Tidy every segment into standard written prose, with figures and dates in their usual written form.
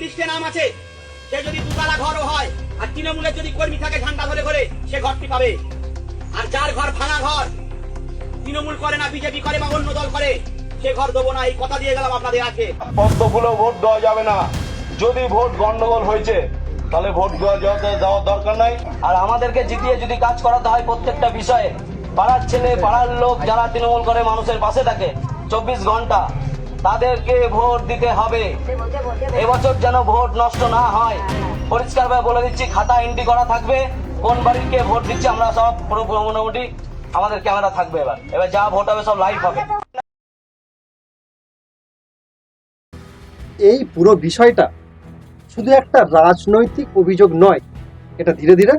লিস্টে নাম আছে, সে যদি দুতলা ঘরও হয় আর তৃণমূলের যদি কর্মী থাকে ঝান্ডা ধরে করে সে ঘরটি পাবে। আর যার ঘর ভাঙা ঘর, তৃণমূল করে না বিজেপি করে বা অন্য দল করে, সে ঘর দেবো না, এই কথা দিয়ে গেলাম আপনাদের আজকে। পদ্মফুলেও ভোট দেওয়া যাবে না। যদি ভোট গন্ডগোল হয়েছে তাহলে ভোট দেওয়ার দরকার নাই। আর আমাদেরকে জিতিয়ে যদি কাজ করাতে হয় প্রত্যেকটা বিষয়ে, পাড়ার ছেলে পাড়ার লোক যারা তৃণমূল করে মানুষের পাশে থাকে 24 ঘন্টা, তাদেরকে ভোট দিতে হবে। এবছর যেন ভোট নষ্ট না হয়, পরিষ্কারভাবে বলে দিচ্ছি, খাতা এন্ট্রি করা থাকবে কোন বাড়ির কে ভোট দিচ্ছে, আমরা সব পুরো মোটামুটি আমাদের ক্যামেরা থাকবে। এবার যা ভোট হবে সব লাইভ হবে। এই পুরো বিষয়টা শুধু একটা রাজনৈতিক অভিযোগ নয়, এটা ধীরে ধীরে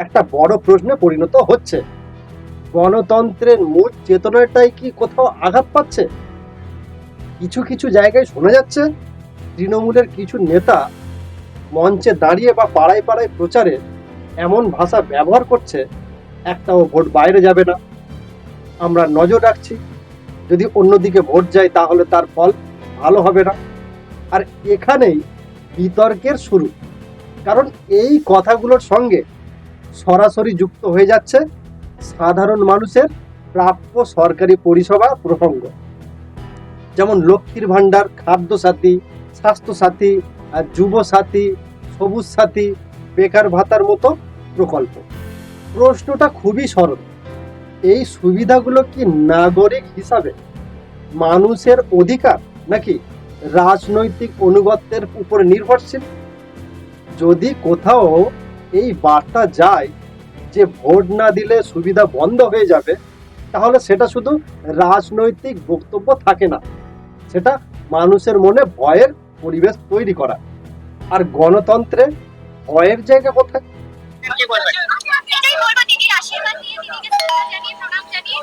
একটা বড় প্রশ্নে পরিণত হচ্ছে। গণতন্ত্রের মূল চেতনাটাই কি কোথাও আঘাত পাচ্ছে? কিছু কিছু জায়গায় শোনা যাচ্ছে তৃণমূলের কিছু নেতা মঞ্চে দাঁড়িয়ে বা পাড়ায় পাড়ায় প্রচারে এমন ভাষা ব্যবহার করছে, একটাও ভোট বাইরে যাবে না, আমরা নজর রাখছি, যদি অন্যদিকে ভোট যায় তাহলে তার ফল ভালো হবে না। আর এখানেই বিতর্কের শুরু, কারণ এই কথাগুলোর সঙ্গে সরাসরি যুক্ত হয়ে যাচ্ছে সাধারণ মানুষের প্রাপ্য সরকারি পরিষেবা প্রসঙ্গ, যেমন লক্ষ্মীর ভাণ্ডার, খাদ্য সাথী, স্বাস্থ্য সাথী, যুব সাথী, সবুজ সাথী, বেকার ভাতার মতো প্রকল্প। প্রশ্নটা খুবই সরল, এই সুবিধাগুলো কি নাগরিক হিসাবে মানুষের অধিকার নাকি রাজনৈতিক অনুগত্যের উপর নির্ভরশীল? যদি কোথাও এই বার্তা যায় যে ভোট না দিলে সুবিধা বন্ধ হয়ে যাবে, তাহলে সেটা শুধু রাজনৈতিক বক্তব্য থাকে না, সেটা মানুষের মনে ভয়ের পরিবেশ তৈরি করা। আর গণতন্ত্রে ভয়ের জায়গা কোথায়? এটাই বলবো, দিদির আশীর্বাদ নিয়ে, দিদিকে শ্রদ্ধা জানিয়ে, প্রণাম জানিয়ে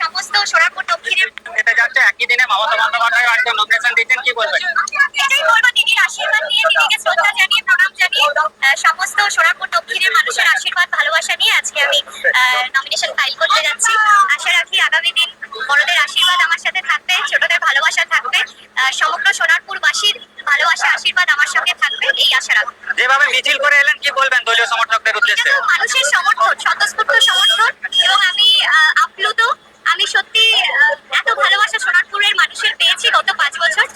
সমস্ত সোনারপুর দক্ষিণের এটা যাচ্ছে একই দিনে মমতা বন্দ্যোপাধ্যায় আজকে নমিনেশন দিচ্ছেন, কি বলবেন? এটাই বলবো, দিদির আশীর্বাদ নিয়ে, দিদিকে শ্রদ্ধা জানিয়ে, প্রণাম জানিয়ে সমস্ত সোনারপুর দক্ষিণের মানুষের আশীর্বাদ ভালোবাসা নিয়ে আজকে আমি নমিনেশন ফাইল করতে যাচ্ছি। আশা রাখি আগামী দিন বড়দের আশীর্বাদ আমার সাথে থাকবে, ছোটদের ভালোবাসা থাকবে, সমগ্র সোনারপুরবাসীর ভালোবাসা আশীর্বাদ আমার সঙ্গে থাকবে, এই আশা রাখবো। যেভাবে মিছিল করে এলেন, কি বলবেন দলীয় সমর্থকদের উদ্দেশ্যে? মানুষের সমর্থন, স্বতঃস্ফূর্ত সমর্থন, এবং আমি আপ্লুত। আমি সত্যি এত ভালোবাসা সোনারপুরের মানুষের পেয়েছি গত 5 বছর।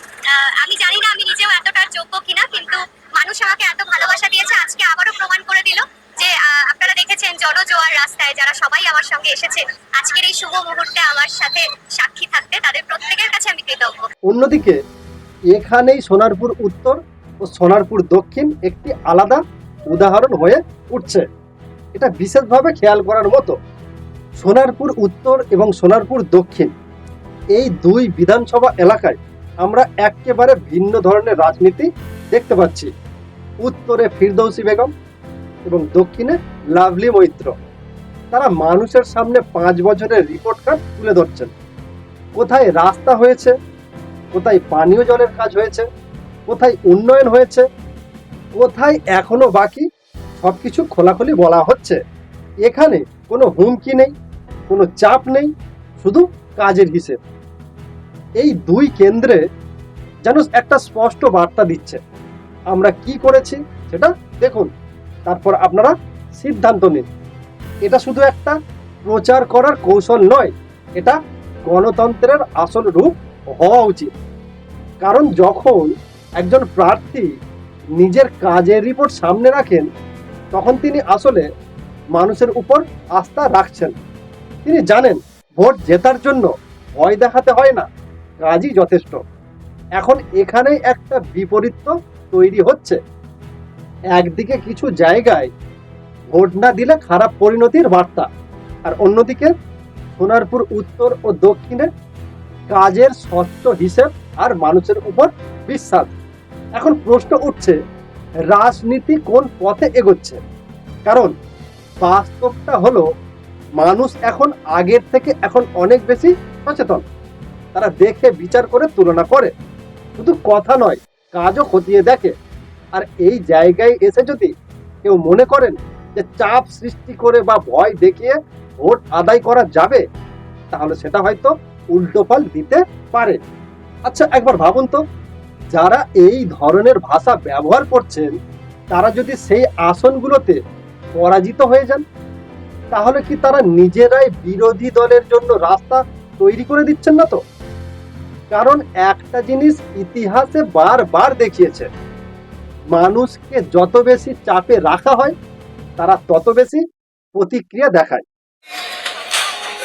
আমি জানি না আমি নিজেও এতটার যোগ্য কিনা, কিন্তু মানুষ আমাকে এত ভালোবাসা দিয়েছে, আজকে আবারও প্রমাণ করে দিল যে আপনারা দেখেছেন জনজোয়ার রাস্তায় যারা সবাই আমার সঙ্গে এসেছে আজকের এই শুভ মুহূর্তে আমার সাথে সাক্ষী থাকতে, তাদের প্রত্যেকের কাছে আমি কৃতজ্ঞ। অন্যদিকে এখানেই সোনারপুর উত্তর ও সোনারপুর দক্ষিণ একটি আলাদা উদাহরণ হয়ে উঠছে। এটা বিশেষভাবে খেয়াল করার মতো। সোনারপুর উত্তর এবং সোনারপুর দক্ষিণ, এই দুই বিধানসভা এলাকায় আমরা একেবারে ভিন্ন ধরনের রাজনীতি দেখতে পাচ্ছি। উত্তরে ফিরদৌসী বেগম এবং দক্ষিণে লাভলি মৈত্র, তারা মানুষের সামনে 5 বছরের রিপোর্ট কার্ড তুলে ধরছেন। কোথায় রাস্তা হয়েছে, কোথায় পানীয় জলের কাজ হয়েছে, কোথায় উন্নয়ন হয়েছে, কোথায় এখনো বাকি, সবকিছু খোলাখুলি বলা হচ্ছে। এখানে কোনো হুমকি নেই, কোনো চাপ নেই, শুধু কাজের হিসেব। এই দুই কেন্দ্রে যেন একটা স্পষ্ট বার্তা দিচ্ছে, আমরা কি করেছি সেটা দেখুন, তারপর আপনারা সিদ্ধান্ত নিন। এটা শুধু একটা প্রচার করার কৌশল নয়, এটা গণতন্ত্রের আসল রূপ হওয়া উচিত। কারণ যখন একজন প্রার্থী নিজের কাজের রিপোর্ট সামনে রাখেন, তখন তিনি আসলে মানুষের উপর আস্থা রাখছেন। তিনি জানেন ভোট জেতার জন্য ভয় দেখাতে হয় না, কাজই যথেষ্ট। এখন এখানে একটা বিপরীত তৈরি হচ্ছে। একদিকে কিছু জায়গায় ভোট না দিলে খারাপ পরিণতির বার্তা, আর অন্যদিকে সোনারপুর উত্তর ও দক্ষিণে কাজের স্বচ্ছ হিসেব আর মানুষের উপর বিশ্বাস। এখন প্রশ্ন উঠছে, রাজনীতি কোন পথে এগোচ্ছে? কারণ বাস্তবটা হলো, মানুষ এখন আগের থেকে এখন অনেক বেশি সচেতন। তারা দেখে বিচার করে তুলনা করে, শুধু কথা নয় কাজও খতিয়ে দেখে। আর এই জায়গায় এসে যদি কেউ মনে করেন যে চাপ সৃষ্টি করে বা ভয় দেখিয়ে ভোট আদায় করা যাবে, তাহলে সেটা হয়তো উল্টো ফল দিতে পারে। আচ্ছা, একবার ভাবুন তো, যারা এই ধরনের ভাষা ব্যবহার করছেন তারা যদি সেই আসনগুলোতে পরাজিত হয়ে যান, তাহলে কি তারা নিজেরাই বিরোধী দলের জন্য রাস্তা তৈরি করে দিচ্ছেন না তো? কারণ একটা জিনিস ইতিহাসে বারবার দেখিয়েছে, মানুষকে যত বেশি চাপে রাখা হয় তারা তত বেশি প্রতিক্রিয়া দেখায়।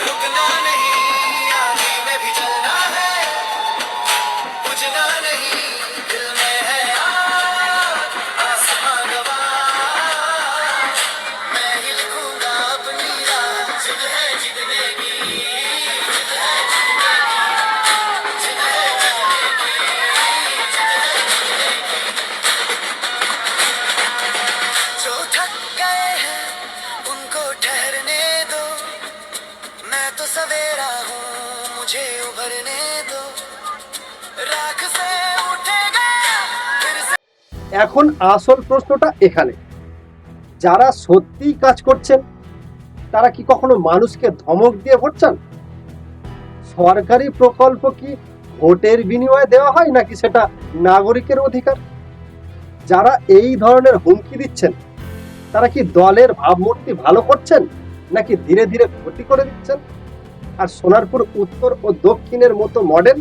रुकना नहीं, आगे में भी चलना है, बुझना नहीं, दिल में है आग, आसमां गवाह, मैं ही लिखूंगा अपनी राह, जिद है जीतने की, जिद है जीतने की, जिद है जीतने की, जिद है जीतने की। जो थक गए हैं उनको ठहरने दो, मैं तो सवेरा हूँ, मुझे उभरने दो, राख से उठेगा फिर से। এখন আসল প্রশ্নটা এখানে, যারা সত্যিই কাজ করছেন তারা কি কখনো মানুষকে ধমক দিয়ে ভোট চান? সরকারি প্রকল্প কি ভোটের বিনিময়ে দেওয়া হয়, নাকি সেটা নাগরিকের অধিকার? যারা এই ধরনের হুমকি দিচ্ছেন তারা কি দলের ভাবমূর্তি ভালো করছেন, নাকি ধীরে ধীরে ক্ষতি করে দিচ্ছেন? আর সোনারপুর উত্তর ও দক্ষিণের মতো মডেল,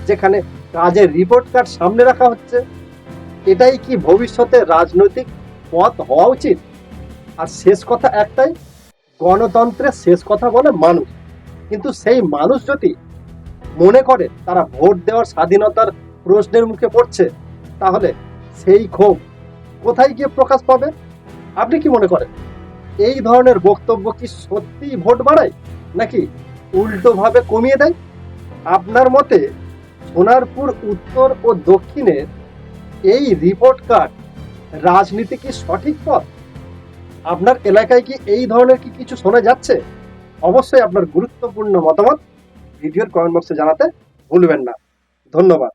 যেখানে কাজের রিপোর্ট কার্ড সামনে রাখা হচ্ছে, এটাই কি ভবিষ্যতে রাজনৈতিক পথ হওয়া উচিত? আর শেষ কথা একটাই, গণতন্ত্রের শেষ কথা বলে মানুষ, কিন্তু সেই মানুষ যদি মনে করে তারা ভোট দেওয়ার স্বাধীনতার প্রশ্নের মুখে পড়ছে, তাহলে সেই ক্ষোভ কোথায় গিয়ে প্রকাশ পাবে? আপনি কি মনে করেন এই ধরনের বক্তব্য কি সত্যিই ভোট বাড়ায়, নাকি উল্টোভাবে কমিয়ে দেয়? আপনার মতে সোনারপুর উত্তর ও দক্ষিণের এই রিপোর্ট কার্ড রাজনীতি কি সঠিক পথ? আপনার এলাকায় কি এই ধরনের কি কিছু শোনা যাচ্ছে? অবশ্যই আপনার গুরুত্বপূর্ণ মতামত ভিডিওর কমেন্ট বক্সে জানাতে ভুলবেন না। ধন্যবাদ।